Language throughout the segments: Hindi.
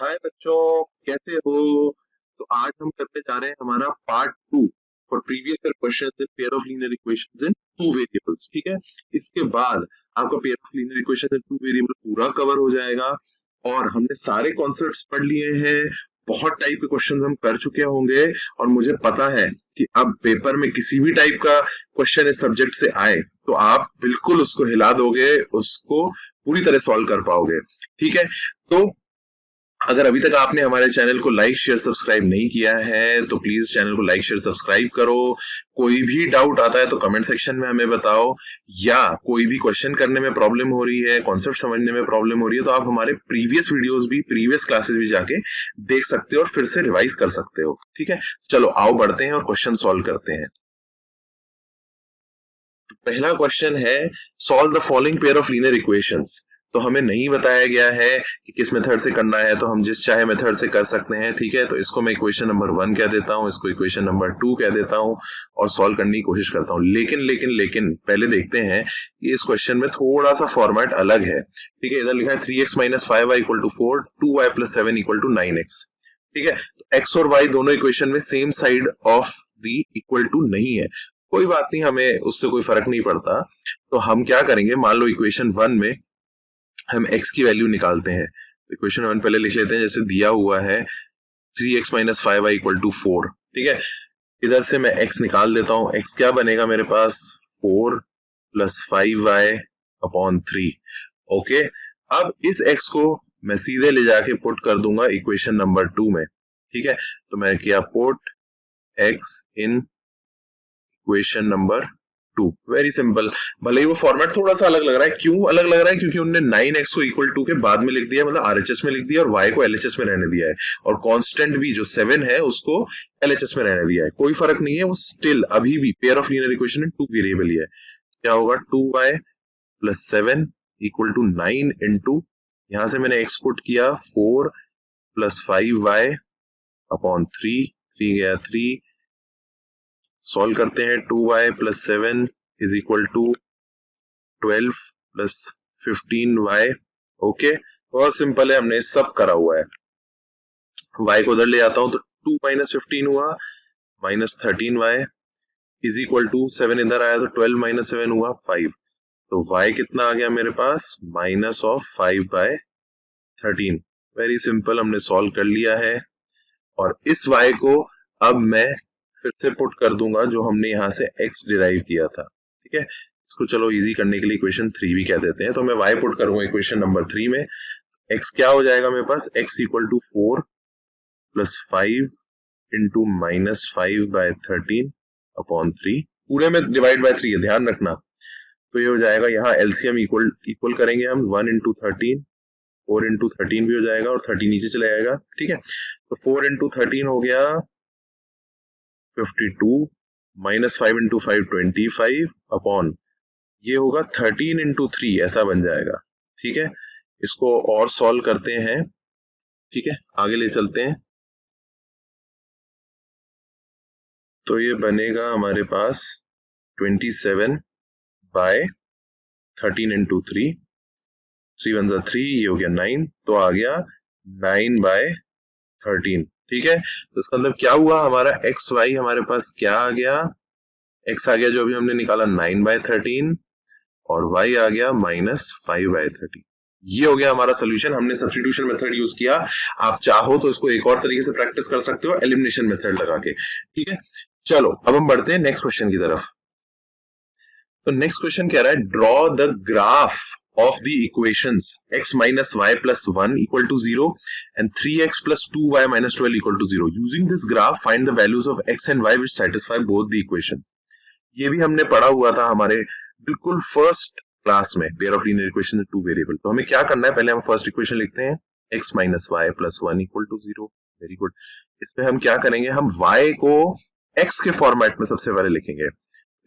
हाय बच्चों, कैसे हो? तो आज हम करने जा रहे हैं हमारा part 2 for previous year questions in pair of linear equations in two variables. ठीक है, इसके बाद आपका pair of linear equation in two variable पूरा कवर हो जाएगा और हमने सारे कॉन्सेप्ट्स पढ़ लिए हैं। बहुत टाइप के क्वेश्चंस हम कर चुके होंगे और मुझे पता है कि अब पेपर में किसी भी टाइप का क्वेश्चन इस सब्जेक्ट से आए तो आप बिल्कुल उसको हिला दोगे, उसको पूरी तरह सॉल्व कर पाओगे। ठीक है, तो अगर अभी तक आपने हमारे चैनल को लाइक शेयर सब्सक्राइब नहीं किया है तो प्लीज चैनल को लाइक शेयर सब्सक्राइब करो। कोई भी डाउट आता है तो कमेंट सेक्शन में हमें बताओ, या कोई भी क्वेश्चन करने में प्रॉब्लम हो रही है, कॉन्सेप्ट समझने में प्रॉब्लम हो रही है, तो आप हमारे प्रीवियस वीडियोस भी, प्रीवियस क्लासेस भी जाके देख सकते हो और फिर से रिवाइज कर सकते हो। ठीक है, चलो आओ बढ़ते हैं और क्वेश्चन सॉल्व करते हैं। पहला क्वेश्चन है, solve the following pair of linear equations. तो हमें नहीं बताया गया है कि किस मेथड से करना है, तो हम जिस चाहे मेथड से कर सकते हैं। ठीक है, तो इसको मैं इक्वेशन नंबर 1 कह देता हूं, इसको इक्वेशन नंबर 2 कह देता हूं और सॉल्व करने की कोशिश करता हूं। लेकिन पहले देखते हैं कि इस क्वेश्चन में थोड़ा सा फॉर्मेट अलग है। ठीक है, इधर लिखा है 3x minus 5y equal to 4, 2y plus 7 equal to 9x। ठीक है, तो x और y दोनों इक्वेशन में same side of the equal to नहीं है। कोई बात नहीं, हमें उससे कोई फर्क नहीं पड़ता। तो हम क्या करेंगे, मान लो इक्वेशन 1 में हम x की वैल्यू निकालते हैं। इक्वेशन 1 पहले लिख लेते हैं, जैसे दिया हुआ है 3x minus 5y equal to 4। ठीक है, इधर से मैं x निकाल देता हूं। x क्या बनेगा मेरे पास, 4 प्लस 5y अपॉन 3। ओके, अब इस x को मैं सीधे ले जाके पुट कर दूंगा इक्वेशन नंबर 2 में। ठीक है, तो मैं किया पुट x इन इक्वेशन नंबर 2। Very simple. भले ही वो फॉर्मेट थोड़ा सा अलग लग रहा है, क्यों अलग लग रहा है, क्योंकि उन्होंने 9x को इक्वल टू के बाद में लिख दिया, मतलब आरएचएस में लिख दिया, और y को एलएचएस में रहने दिया है, और कांस्टेंट भी जो 7 है उसको एलएचएस में रहने दिया है। कोई फर्क नहीं है, वो स्टिल अभी भी पेयर ऑफ लीनियर इक्वेशन में टू वेरिएबल ही है। क्या होगा, 2y plus 7 equal to 9 into, यहां से मैंने x पुट किया 4 प्लस 5y अपॉन 3, 3 गया 3। सॉल्व करते हैं, 2y plus 7 is equal to 12 plus 15y। Okay, बहुत सिंपल है, हमने सब करा हुआ है। y को उधर ले आता हूं तो 2 माइनस 15 हुआ minus 13y is equal to 7 इधर आया तो 12 माइनस 7 हुआ 5। तो y कितना आ गया मेरे पास, minus of 5 by 13। Very simple, हमने सॉल्व कर लिया है। और इस y को अब मैं फिर से पुट कर दूंगा जो हमने यहाँ से x डिराइव किया था। ठीक है, इसको चलो इजी करने के लिए इक्वेशन 3 भी कह देते हैं। तो मैं y पुट करूंगा इक्वेशन नंबर 3 में। x क्या हो जाएगा मेरे पास, x equal to 4 plus 5 into minus 5 by 13 upon 3। पूरे में डिवाइड बाय 3 है, ध्यान रखना। तो ये हो जाएगा, यहाँ एलसीएम इक्वल करेंगे हम, 1 इंटू 13, 4 इंटू 13 भी हो जाएगा और 30 नीचे चला जाएगा। ठीक है, तो 4 इंटू 13 हो गया 52 माइनस 5 इंटू 5 25 अपॉन ये होगा 13 इंटू 3, ऐसा बन जाएगा। ठीक है, इसको और सॉल्व करते हैं। ठीक है, आगे ले चलते हैं। तो ये बनेगा हमारे पास 27 बाय 13 इंटू 3, 3 वन जा 3, ये हो गया 9, तो आ गया 9 बाय 13। ठीक है, तो इसका मतलब क्या हुआ, हमारा एक्स वाई हमारे पास क्या आ गया, एक्स आ गया जो अभी हमने निकाला 9 बाय 13 और y आ गया माइनस 5 बाय 13। ये हो गया हमारा सोल्यूशन। हमने सब्स्टिट्यूशन मेथड यूज किया। आप चाहो तो इसको एक और तरीके से प्रैक्टिस कर सकते हो, एलिमिनेशन मेथड लगा के। ठीक है, चलो अब हम बढ़ते हैं नेक्स्ट क्वेश्चन की तरफ। तो नेक्स्ट क्वेश्चन कह रहा है, draw the graph of the equations x minus y plus 1 equal to 0 and 3x plus 2y minus 12 equal to 0. Using this graph, find the values of x and y which satisfy both the equations. ये भी हमने पढ़ा हुआ था हमारे बिल्कुल फर्स्ट क्लास में, pair of linear equation two variable. तो हमें क्या करना है, पहले हम फर्स्ट इक्वेशन लिखते हैं, x minus Y plus 1 equal to 0। Very good. इसमें हम क्या करेंगे, हम y को x के फॉर्मेट में सबसे पहले लिखेंगे।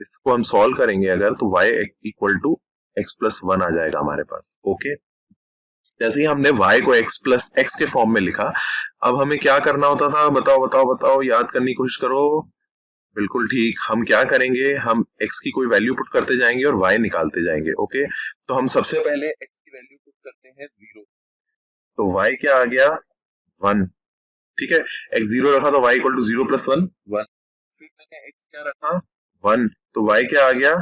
इसको हम सॉल्व करेंगे अगर, तो y equal to x plus 1 आ जाएगा हमारे पास। ओके, जैसे ही हमने y को x प्लस x के फॉर्म में लिखा, अब हमें क्या करना होता था, बताओ बताओ बताओ, याद करने की कोशिश करो। बिल्कुल ठीक, हम क्या करेंगे, हम x की कोई वैल्यू पुट करते जाएंगे और y निकालते जाएंगे। ओके, तो हम सबसे पहले x की वैल्यू पुट करते हैं 0, तो y क्या आ गया, 1, ठीक है। x 0 रखा तो y इक्वल टू 0 प्लस 1, 1। फिर मैंने x क्या रखा 1, तो y क्या आ गया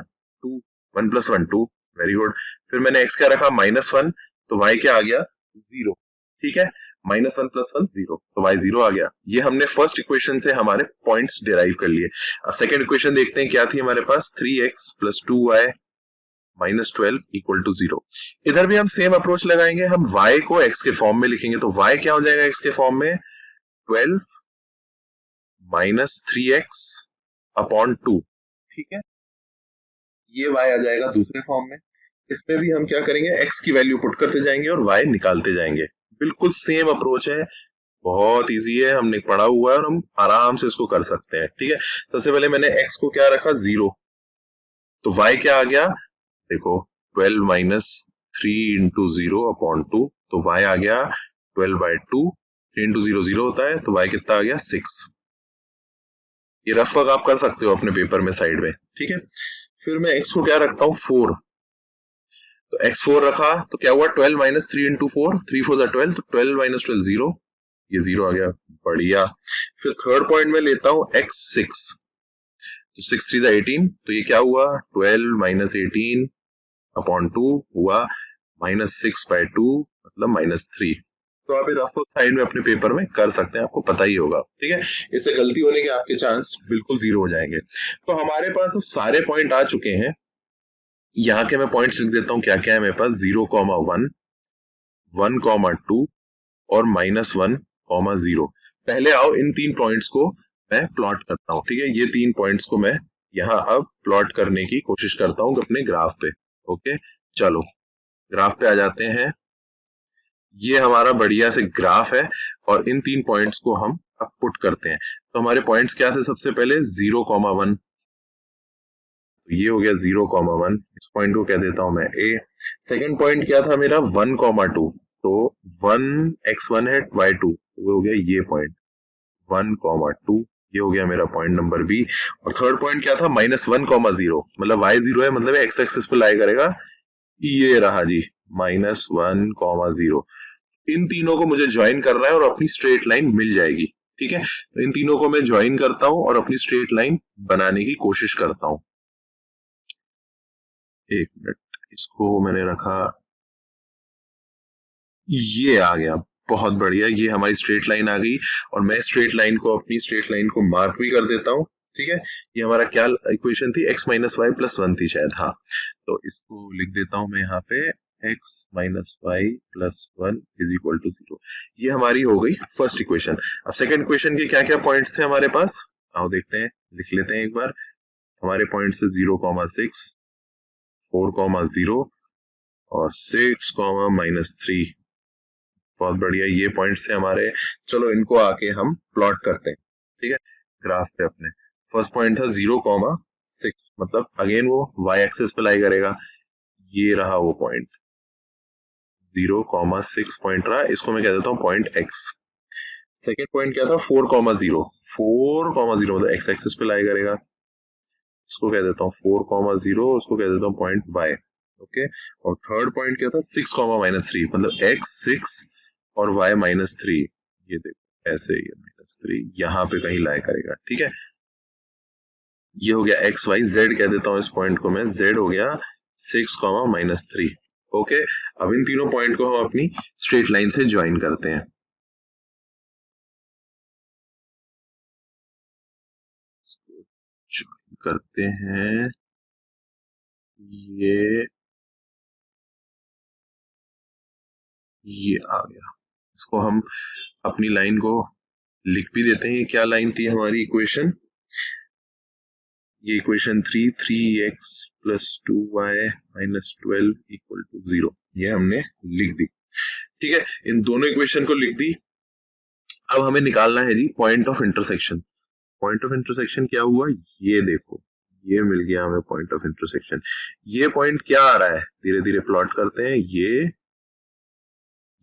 2, 1 प्लस 1 2, वेरी गुड। फिर मैंने x क्या रखा -1, तो y क्या आ गया 0, ठीक है। -1 प्लस 1 0, तो y 0 आ गया। ये हमने फर्स्ट इक्वेशन से हमारे पॉइंट्स डिराइव कर लिए। अब सेकंड इक्वेशन देखते हैं क्या थी हमारे पास, 3x plus 2y -12 equal to 0। इधर भी हम सेम अप्रोच लगाएंगे, हम y को x के फॉर्म में लिखेंगे, तो y क्या हो जाएगा x के फॉर्म में 12 माइनस 3x अपॉन 2, ठीक है। ये y आ जाएगा दूसरे फॉर्म में। इसमें भी हम क्या करेंगे, x की वैल्यू पुट करते जाएंगे और y निकालते जाएंगे। बिल्कुल सेम अप्रोच है, बहुत इजी है, हमने पढ़ा हुआ है और हम आराम से इसको कर सकते हैं, ठीक है। सबसे पहले मैंने x को क्या रखा 0, तो y क्या आ गया देखो 12 माइनस 3 इंटू 0 अपॉन 2, तो y आ गया 12/2, 3 इंटू 0 0 होता है, तो y कितना आ गया 6। ये रफ वर्क आप कर सकते हो अपने पेपर में साइड में, ठीक है। फिर मैं x को क्या रखता हूँ 4, तो x 4 रखा तो क्या हुआ 12 माइनस 3 इंटू 4, 3 4 12, तो 12 माइनस 12 0, ये 0 आ गया, बढ़िया। फिर थर्ड पॉइंट में लेता हूँ x 6, तो 6 3 18, तो ये क्या हुआ 12 माइनस 18 अपॉन 2 हुआ -6/2, मतलब -3। तो आप ये रफ वर्क साइड में अपने पेपर में कर सकते हैं, आपको पता ही होगा, ठीक है। इससे गलती होने के आपके चांस बिल्कुल 0 हो जाएंगे। तो हमारे पास अब सारे पॉइंट आ चुके हैं। यहाँ के मैं पॉइंट्स लिख देता हूँ क्या क्या है मेरे पास, 0,1, 1,2 और -1,0। पहले आओ इन 3 पॉइंट्स को मैं प्लॉट करता हूँ, ठीक है। ये 3 पॉइंट्स को मैं यहाँ अब प्लॉट करने की कोशिश करता हूँ अपने ग्राफ पे। ओके, चलो ग्राफ पे आ जाते हैं। ये हमारा बढ़िया से ग्राफ है और इन 3 पॉइंट्स को हम अब पुट करते हैं। तो हमारे पॉइंट्स क्या थे, सबसे पहले 0,1, ये हो गया 0,1, इस पॉइंट को कह देता हूं मैं A। सेकंड पॉइंट क्या था मेरा 1,2, तो 1x1 है y2, वो हो गया ये पॉइंट 1,2, ये हो गया मेरा पॉइंट नंबर B। और थर्ड पॉइंट क्या था -1,0, मतलब y0 है, मतलब x एक्सिस पे लाई करेगा, ये रहा जी -1,0। इन तीनों को मुझे ज्वाइन करना है और अपनी स्ट्रेट लाइन मिल जाएगी, ठीक है। तो इन तीनों को मैं ज्वाइन करता हूं और अपनी स्ट्रेट लाइन बनाने की कोशिश करता हूं। एक मिनट, इसको मैंने रखा, ये आ गया, बहुत बढ़िया, ये हमारी स्ट्रेट लाइन आ गई। और मैं स्ट्रेट लाइन को, अपनी स्ट्रेट लाइन को मार्क भी कर देता हूँ, ठीक है। ये हमारा क्या इक्वेशन थी, x माइनस वाई प्लस 1 थी शायद, हाँ। तो इसको लिख देता हूं मैं यहाँ पे, x minus Y plus 1 is equal to 0। ये हमारी हो गई फर्स्ट इक्वेशन। अब सेकंड इक्वेशन के क्या क्या पॉइंट्स थे हमारे पास, आओ देखते हैं, लिख लेते हैं एक बार। हमारे पॉइंट्स है 0,6, 4,0 और 6,-3। बहुत बढ़िया, ये पॉइंट्स थे हमारे। चलो इनको आके हम प्लॉट करते हैं, ठीक है, ग्राफ पे अपने। फर्स्ट पॉइंट था 0,6, मतलब अगेन वो y एक्सिस पे लाई करेगा, ये रहा वो पॉइंट 0,6 पॉइंट रहा, इसको मैं कह देता हूँ पॉइंट x। सेकेंड पॉइंट क्या था 4,0, 4,0 मतलब x एक्सिस पे लाई करेगा, इसको कह देता हूँ 4,0, उसको कह देता हूँ पॉइंट y। ओके, और थर्ड पॉइंट क्या था 6,-3, मतलब x 6 और y -3, ये देखो ऐसे ही -3 यहाँ पे कहीं लाई करेगा, ठीक है। ये हो गया x y, z कह देता हूँ इस पॉइंट को मैं, z हो गया 6,-3। ओके, अब इन तीनों पॉइंट को हम अपनी स्ट्रेट लाइन से ज्वाइन करते हैं। ज्वाइन करते हैं, ये आ गया। इसको हम अपनी लाइन को लिख भी देते हैं। क्या लाइन थी हमारी इक्वेशन, ये equation 3x plus 2y minus 12 equal to 0, ये हमने लिख दी, ठीक है। इन दोनों इक्वेशन को लिख दी। अब हमें निकालना है जी point of intersection. Point of intersection क्या हुआ, ये देखो, ये मिल गया हमें पॉइंट ऑफ इंटरसेक्शन। ये पॉइंट क्या आ रहा है, धीरे धीरे प्लॉट करते हैं।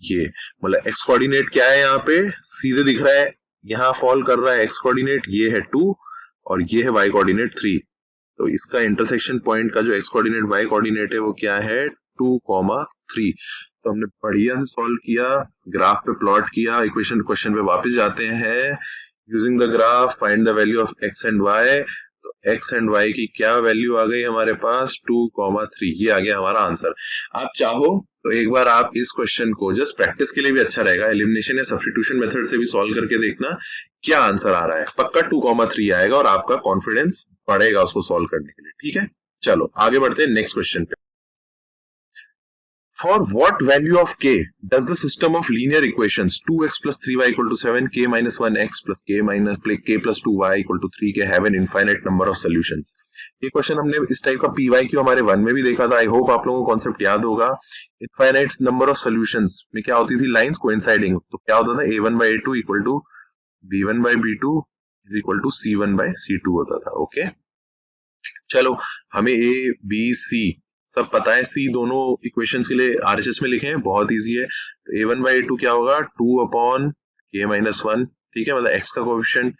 ये मतलब एक्स कोऑर्डिनेट क्या है, यहाँ पे सीधे दिख रहा है, यहाँ फॉल कर रहा है एक्स कोऑर्डिनेट, ये है 2 और ये है वाई कोऑर्डिनेट 3। तो इसका इंटरसेक्शन पॉइंट का जो एक्स कोऑर्डिनेट वाई कोऑर्डिनेट है वो क्या है 2,3। तो हमने बढ़िया से सॉल्व किया, ग्राफ पे प्लॉट किया, इक्वेशन क्वेश्चन पे वापस जाते हैं। Using the graph find the value of X and Y. तो एक्स एंड वाई की क्या वैल्यू आ गई हमारे पास 2,3, ये आ गया हमारा आंसर। आप चाहो तो एक बार आप इस क्वेश्चन को जस्ट प्रैक्टिस के लिए भी अच्छा रहेगा, एलिमिनेशन या सब्स्टिट्यूशन मेथड से भी सॉल्व करके देखना क्या आंसर आ रहा है। पक्का 2,3 आएगा और आपका कॉन्फिडेंस बढ़ेगा उसको सॉल्व करने के लिए। ठीक है, चलो आगे बढ़ते हैं नेक्स्ट क्वेश्चन पे। For what value of k does the system of linear equations 2x plus 3y equal to 7, k minus 1x plus k plus 2y equal to 3k have an infinite number of solutions? ये क्वेश्चन हमने इस टाइप का PYQ हमारे 1 में भी देखा था। आई होप आप लोगों को कॉन्सेप्ट याद होगा। इनफाइनाइट नंबर ऑफ सॉल्यूशंस में क्या होती थी, लाइंस कोइंसाइडिंग। तो क्या होता था, a1 by a2 equal to b1 by b2 is equal to c1 by c2 होता था। ओके, चलो हमें a b c सब पता है, सी दोनों इक्वेशंस के लिए आरएचएस में लिखे हैं, बहुत इजी है। तो a1 by a2 क्या होगा, 2 अपॉन k minus 1, ठीक है, मतलब x का coefficient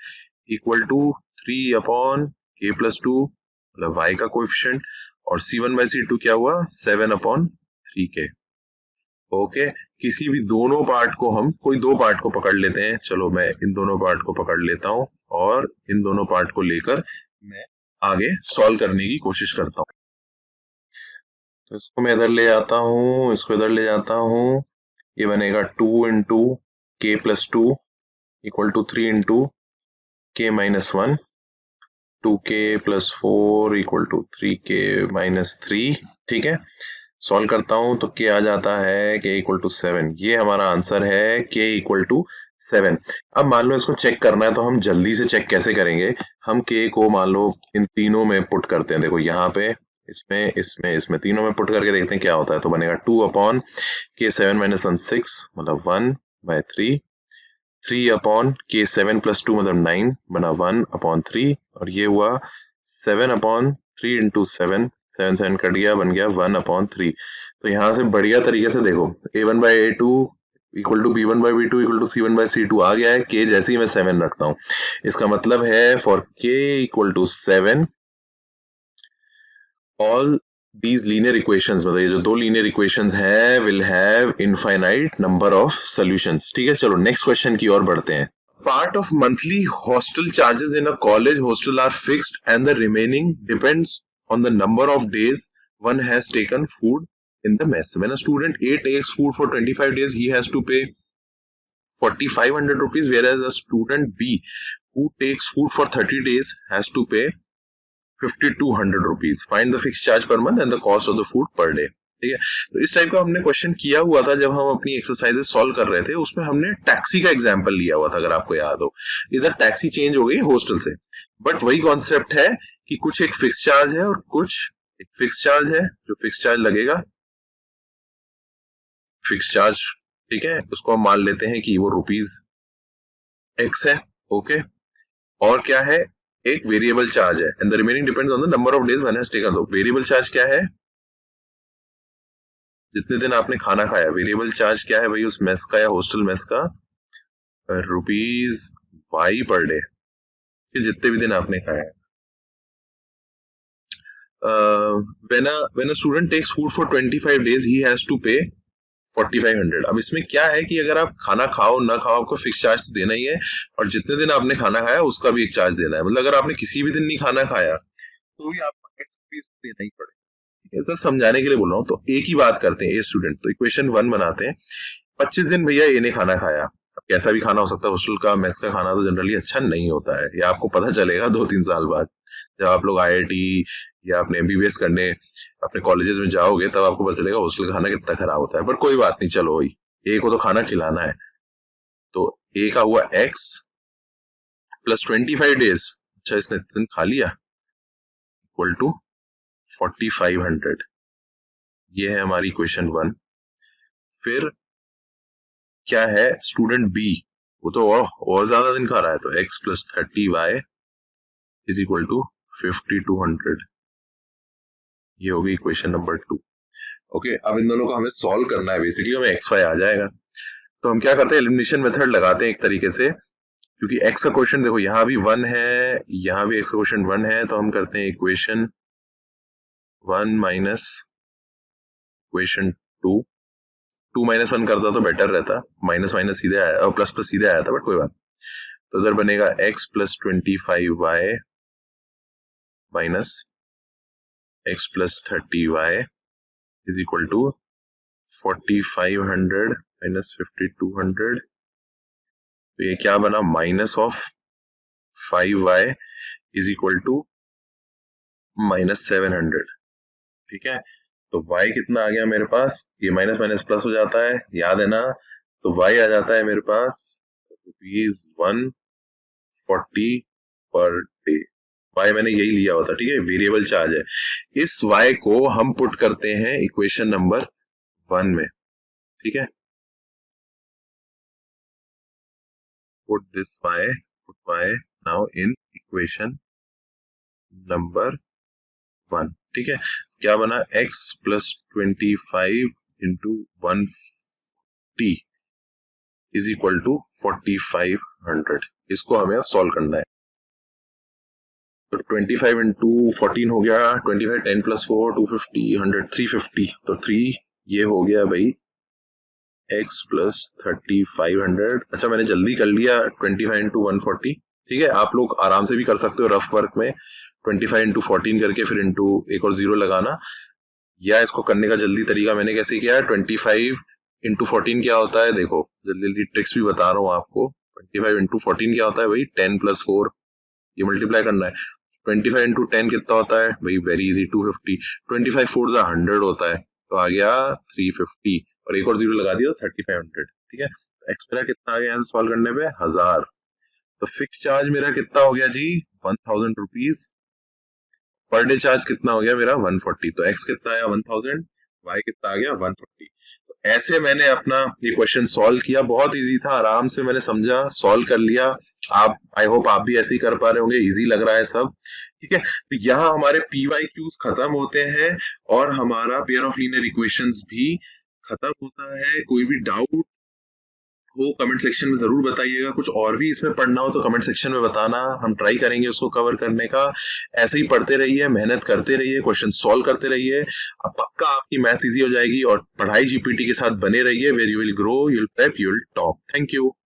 equal to 3 upon k plus 2 मतलब y का कोएफिशिएंट, और c1 by c2 क्या हुआ, 7 अपॉन 3k। ओके, किसी भी दोनों पार्ट को हम कोई दो पार्ट को पकड़ लेते हैं। चलो मैं इन दोनों पार्ट को पकड़ लेता हूं और इन दोनों पार्ट को लेकर मैं आगे सॉल्व करने की कोशिश करता हूं। तो इसको मैं इधर ले आता हूँ, इसको इधर ले जाता हूँ, ये बनेगा 2 into K plus 2 equal to 3 into K minus 1, 2k plus 4 equal to 3k minus 3। ठीक है, सॉल्व करता हूँ तो k आ जाता है k इक्वल टू 7। ये हमारा आंसर है k इक्वल टू 7। अब मान लो इसको चेक करना है तो हम जल्दी से चेक कैसे करेंगे, हम k को मान लो इन तीनों में पुट करते हैं। देखो यहाँ पे इसमें इसमें इसमें तीनों में पुट करके देखते हैं क्या होता है। तो बनेगा 2 अपॉन के 7 माइनस 1 6 मतलब 1 बाय 3, 3 अपॉन के 7 प्लस 2 मतलब 9 बना 1 अपॉन 3, और ये हुआ 7 अपॉन 3 इंटू 7, 7 7 कट गया, बन गया 1 अपॉन 3। तो यहाँ से बढ़िया तरीके से देखो, a1 by a2 equal to b1 by b2 equal to c1 by c2 आ गया है। k जैसे ही मैं 7 रखता हूँ, इसका मतलब है for k equal to 7 all these linear equations, मतलब ये जो दो linear equations हैं will have infinite number of solutions। ठीक है, चलो नेक्स्ट क्वेश्चन की ओर बढ़ते हैं। Part of monthly hostel charges in a college hostel are fixed and the remaining depends on the number of days one has taken food in the mess. When a student A takes food for 25 days, he has to pay 4,500 rupees, whereas a student B who takes food for 30 days has to pay 5,200 rupees. Find the fixed charge per month and the cost of the food per day। ठीक है, तो इस टाइप का हमने क्वेश्चन किया हुआ था जब हम अपनी एक्सरसाइजेस सॉल्व कर रहे थे। उसमें हमने टैक्सी का एग्जांपल लिया हुआ था, अगर आपको याद हो। इधर टैक्सी चेंज हो गई हॉस्टल से, बट वही कॉन्सेप्ट है कि कुछ एक फिक्स चार्ज है और कुछ एक फिक्स चार्ज है। जो फिक्स चार्ज लगेगा, फिक्स चार्ज, ठीक है, उसको हम मान लेते हैं कि वो रुपीज एक्स है। ओके, और क्या है, एक वेरिएबल चार्ज है, and the remaining depends on the number of days one has taken. तो वेरिएबल चार्ज क्या है, जितने दिन आपने खाना खाया। वेरिएबल चार्ज क्या है भाई, उस मेस का या हॉस्टल मेस का, रुपीज वाई पर डे, जितने भी दिन आपने खाया। when a student takes food for 25 days, he has to pay 4,500। अब इसमें क्या है कि अगर आप खाना खाओ ना खाओ, आपको फिक्स चार्ज तो देना ही है, और जितने दिन आपने खाना खाया उसका भी एक चार्ज देना है। मतलब अगर आपने किसी भी दिन नहीं खाना खाया तो भी आपको एक्स्ट्रा फीस देना ही पड़ेगा। ऐसा समझाने के लिए बोल रहा हूँ। तो एक ही बात करते हैं, ए स्टूडेंट, तो इक्वेशन 1 बनाते हैं। 25 दिन भैया ए ने खाना खाया। अब कैसा भी खाना हो सकता है, हॉस्टल का मेस का खाना तो जनरली अच्छा नहीं होता है। ये आपको पता चलेगा 2-3 साल बाद, जब आप लोग IIT या अपने MBBS करने अपने कॉलेजेस में जाओगे, तब आपको पता चलेगा हॉस्टल का खाना कितना खराब होता है। पर कोई बात नहीं, चलो भाई, ए को तो खाना खिलाना है। तो ए का हुआ x प्लस 25 डेज, अच्छा इसने दिन खा लिया, इक्वल टू 4,500। ये है हमारी इक्वेशन 1। फिर क्या है, स्टूडेंट बी, वो तो और ज्यादा दिन खा रहा है, तो x plus 30y is equal to 5,200। ये होगी इक्वेशन नंबर 2। ओके, अब इन दोनों को हमें सॉल्व करना है। बेसिकली हमें xy आ जाएगा। तो हम क्या करते हैं, एलिमिनेशन मेथड लगाते हैं एक तरीके से, क्योंकि x का क्वेश्चन देखो यहाँ भी 1 है, यहाँ भी x का क्वेश्चन 1 है। तो हम करते हैं इक्वेशन 1 माइनस इक्वेशन 2 2 माइनस 1 करता तो बेटर रहता, माइनस माइनस सीधे आया और प्लस प्लस सीधे आया था, बट कोई बात। तो उधर बनेगा x plus 25y minus x plus 30y is equal to 4500 minus 5200। तो ये क्या बना, minus of 5y is equal to minus 700। ठीक है, तो y कितना आ गया मेरे पास, ये माइनस माइनस प्लस हो जाता है, याद है ना। तो y आ जाता है मेरे पास ₹140 पर डे। y मैंने यही लिया हुआ था, ठीक है, वेरिएबल चार्ज है। इस y को हम पुट करते हैं इक्वेशन नंबर 1 में, ठीक है। Put this y, put y now in equation number 1, ठीक है। क्या बना, x plus 25 into 140 is equal to 4500। इसको हमें अब सॉल्व करना है। तो 25 इंटू 14 हो गया 25, 10 प्लस 4 250 100 350। तो 3 ये हो गया भाई x प्लस 3500। अच्छा मैंने जल्दी कर लिया 25 इंटू 140, ठीक है। आप लोग आराम से भी कर सकते हो रफ वर्क में, 25 इंटू 14 करके फिर इंटू एक और जीरो लगाना, या इसको करने का जल्दी तरीका मैंने कैसे किया है, 25 इंटू 14 क्या होता है, देखो जल्दी जल्दी ट्रिक्स भी बता रहा हूँ आपको। 25 इंटू 14 क्या होता है भाई, 10 प्लस 4, ये मल्टीप्लाई करना है। 25 इंटू 10 कितना होता है भाई, वेरी इजी 250। 25 4 जा 100 होता है, तो आ गया 350 और एक और जीरो लगा दिया 3500, ठीक है। एक्स मेरा कितना आ गया यहाँ से सॉल्व करने पे, 1000। तो फिक्स चार्ज मेरा कितना हो गया जी, 1000 रुपीज। पर डे चार्ज कितना हो गया मेरा, 140। तो एक्स कितना आया 1000, वाई कितना आ गया 140। तो ऐसे मैंने अपना ये क्वेश्चन सॉल्व किया, बहुत इजी था, आराम से मैंने समझा, सॉल्व कर लिया। आप, आई होप आप भी ऐसे ही कर पा रहे होंगे, इजी लग रहा है सब, ठीक है। तो यहाँ हमारे PYQs खत्म होते हैं और हमारा पेयर ऑफ लीनियर इक्वेशंस भी खत्म होता है। कोई भी डाउट हो कमेंट सेक्शन में जरूर बताइएगा, कुछ और भी इसमें पढ़ना हो तो कमेंट सेक्शन में बताना, हम ट्राई करेंगे उसको कवर करने का। ऐसे ही पढ़ते रहिए, मेहनत करते रहिए, क्वेश्चन सॉल्व करते रहिए, अब पक्का आपकी मैथ्स इजी हो जाएगी। और पढ़ाई GPT के साथ बने रहिए, where you will grow, you will prep, you will top. Thank you.